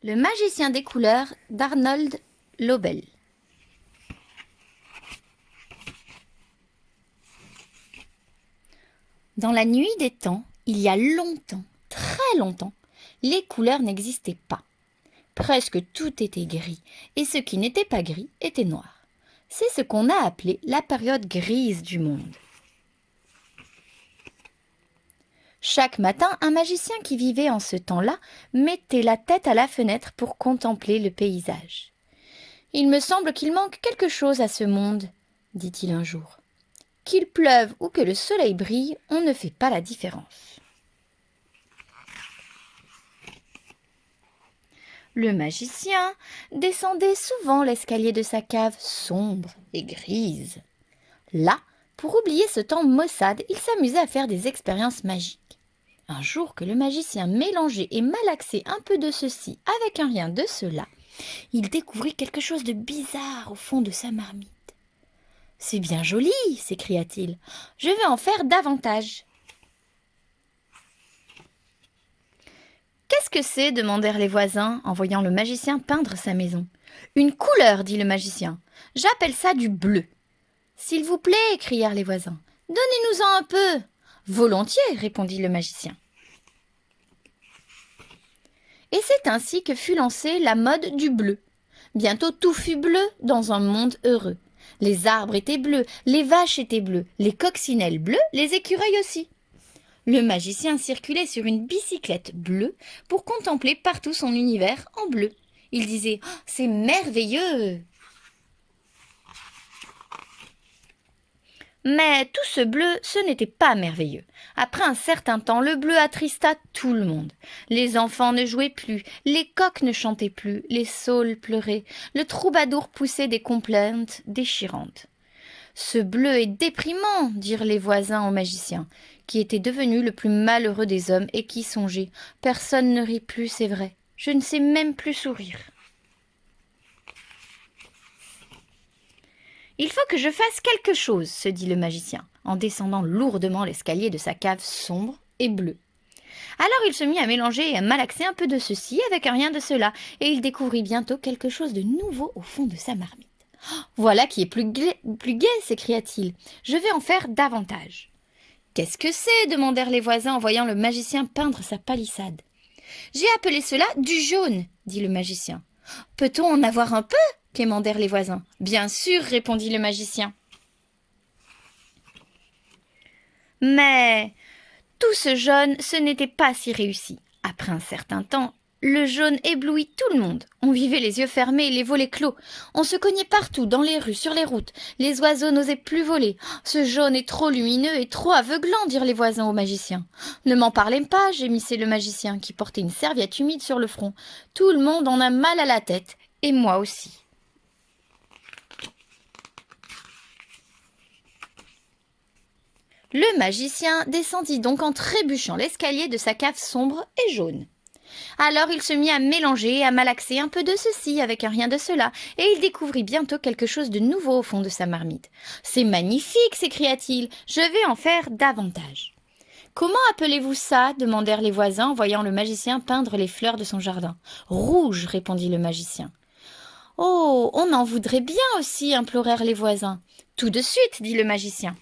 Le magicien des couleurs d'Arnold Lobel. Dans la nuit des temps, il y a longtemps, très longtemps, les couleurs n'existaient pas. Presque tout était gris, et ce qui n'était pas gris était noir. C'est ce qu'on a appelé la période grise du monde. Chaque matin, un magicien qui vivait en ce temps-là mettait la tête à la fenêtre pour contempler le paysage. « Il me semble qu'il manque quelque chose à ce monde, » dit-il un jour. « Qu'il pleuve ou que le soleil brille, on ne fait pas la différence. » Le magicien descendait souvent l'escalier de sa cave sombre et grise. Là, pour oublier ce temps maussade, il s'amusait à faire des expériences magiques. Un jour que le magicien mélangeait et malaxait un peu de ceci avec un rien de cela, il découvrit quelque chose de bizarre au fond de sa marmite. « C'est bien joli !» s'écria-t-il. « Je vais en faire davantage. » « Qu'est-ce que c'est ?» demandèrent les voisins en voyant le magicien peindre sa maison. « Une couleur !» dit le magicien. « J'appelle ça du bleu. »« S'il vous plaît !» crièrent les voisins. « Donnez-nous-en un peu !»« Volontiers !» répondit le magicien. Et c'est ainsi que fut lancée la mode du bleu. Bientôt tout fut bleu dans un monde heureux. Les arbres étaient bleus, les vaches étaient bleues, les coccinelles bleues, les écureuils aussi. Le magicien circulait sur une bicyclette bleue pour contempler partout son univers en bleu. Il disait « Oh, c'est merveilleux !» Mais tout ce bleu, ce n'était pas merveilleux. Après un certain temps, le bleu attrista tout le monde. Les enfants ne jouaient plus, les coqs ne chantaient plus, les saules pleuraient, le troubadour poussait des complaintes déchirantes. « Ce bleu est déprimant !» dirent les voisins au magicien, qui était devenu le plus malheureux des hommes et qui songeait « Personne ne rit plus, c'est vrai. Je ne sais même plus sourire. » « Il faut que je fasse quelque chose, » se dit le magicien, en descendant lourdement l'escalier de sa cave sombre et bleue. Alors il se mit à mélanger et à malaxer un peu de ceci avec un rien de cela, et il découvrit bientôt quelque chose de nouveau au fond de sa marmite. Oh, « Voilà qui est plus gai, s'écria-t-il. « Je vais en faire davantage. »« Qu'est-ce que c'est ?» demandèrent les voisins en voyant le magicien peindre sa palissade. « J'ai appelé cela du jaune, » dit le magicien. « Peut-on en avoir un peu ?» quémandèrent les voisins. « Bien sûr, » répondit le magicien. Mais tout ce jaune, ce n'était pas si réussi. Après un certain temps, le jaune éblouit tout le monde. On vivait les yeux fermés et les volets clos. On se cognait partout, dans les rues, sur les routes. Les oiseaux n'osaient plus voler. « Ce jaune est trop lumineux et trop aveuglant, » dirent les voisins au magicien. « Ne m'en parlez pas, » gémissait le magicien, qui portait une serviette humide sur le front. « Tout le monde en a mal à la tête, et moi aussi. » Le magicien descendit donc en trébuchant l'escalier de sa cave sombre et jaune. Alors il se mit à mélanger et à malaxer un peu de ceci avec un rien de cela, et il découvrit bientôt quelque chose de nouveau au fond de sa marmite. « C'est magnifique !» s'écria-t-il. « Je vais en faire davantage. »« Comment appelez-vous ça ?» demandèrent les voisins en voyant le magicien peindre les fleurs de son jardin. « Rouge !» répondit le magicien. « Oh, on en voudrait bien aussi !» implorèrent les voisins. « Tout de suite !» dit le magicien.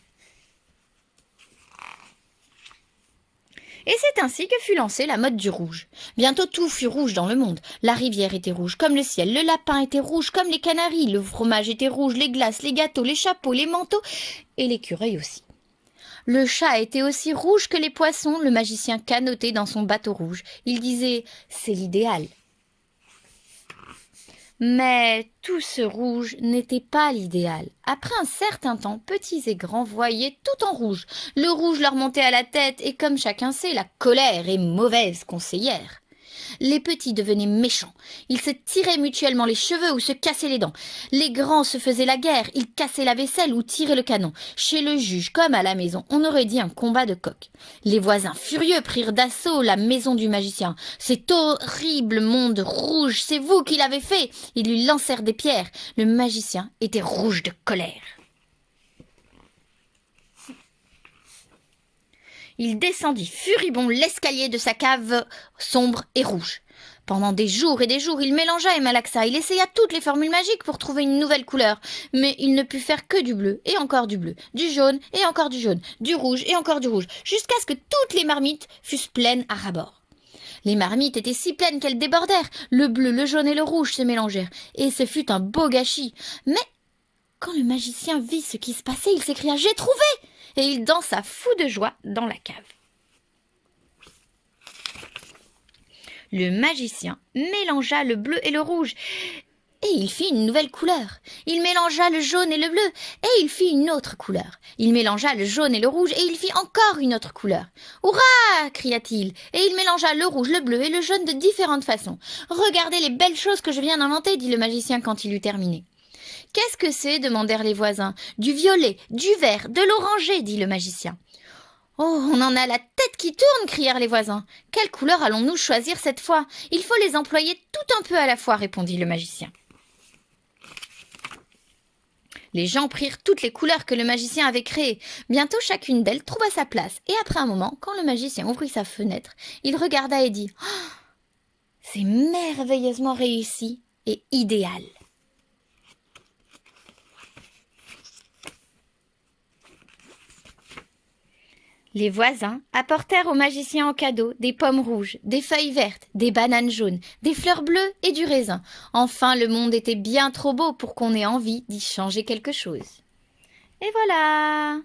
Et c'est ainsi que fut lancée la mode du rouge. Bientôt tout fut rouge dans le monde. La rivière était rouge comme le ciel, le lapin était rouge comme les canaris, le fromage était rouge, les glaces, les gâteaux, les chapeaux, les manteaux et l'écureuil aussi. Le chat était aussi rouge que les poissons, le magicien canotait dans son bateau rouge. Il disait « c'est l'idéal ». Mais tout ce rouge n'était pas l'idéal. Après un certain temps, petits et grands voyaient tout en rouge. Le rouge leur montait à la tête et comme chacun sait, la colère est mauvaise conseillère. Les petits devenaient méchants. Ils se tiraient mutuellement les cheveux ou se cassaient les dents. Les grands se faisaient la guerre. Ils cassaient la vaisselle ou tiraient le canon. Chez le juge, comme à la maison, on aurait dit un combat de coqs. Les voisins furieux prirent d'assaut la maison du magicien. « Cet horrible monde rouge, c'est vous qui l'avez fait !» Ils lui lancèrent des pierres. Le magicien était rouge de colère. Il descendit furibond l'escalier de sa cave sombre et rouge. Pendant des jours et des jours, il mélangea et malaxa. Il essaya toutes les formules magiques pour trouver une nouvelle couleur. Mais il ne put faire que du bleu, et encore du bleu, du jaune, et encore du jaune, du rouge, et encore du rouge, jusqu'à ce que toutes les marmites fussent pleines à ras-bord. Les marmites étaient si pleines qu'elles débordèrent. Le bleu, le jaune et le rouge se mélangèrent, et ce fut un beau gâchis. Mais quand le magicien vit ce qui se passait, il s'écria « J'ai trouvé !» et il dansa fou de joie dans la cave. Le magicien mélangea le bleu et le rouge, et il fit une nouvelle couleur. Il mélangea le jaune et le bleu, et il fit une autre couleur. Il mélangea le jaune et le rouge, et il fit encore une autre couleur. « Hurrah !» cria-t-il, et il mélangea le rouge, le bleu et le jaune de différentes façons. « Regardez les belles choses que je viens d'inventer !» dit le magicien quand il eut terminé. « Qu'est-ce que c'est ?» demandèrent les voisins. « Du violet, du vert, de l'oranger !» dit le magicien. « Oh, on en a la tête qui tourne !» crièrent les voisins. « Quelle couleur allons-nous choisir cette fois ? Il faut les employer tout un peu à la fois !» répondit le magicien. Les gens prirent toutes les couleurs que le magicien avait créées. Bientôt chacune d'elles trouva sa place. Et après un moment, quand le magicien ouvrit sa fenêtre, il regarda et dit « Oh, c'est merveilleusement réussi et idéal !» Les voisins apportèrent au magicien en cadeau des pommes rouges, des feuilles vertes, des bananes jaunes, des fleurs bleues et du raisin. Enfin, le monde était bien trop beau pour qu'on ait envie d'y changer quelque chose. Et voilà!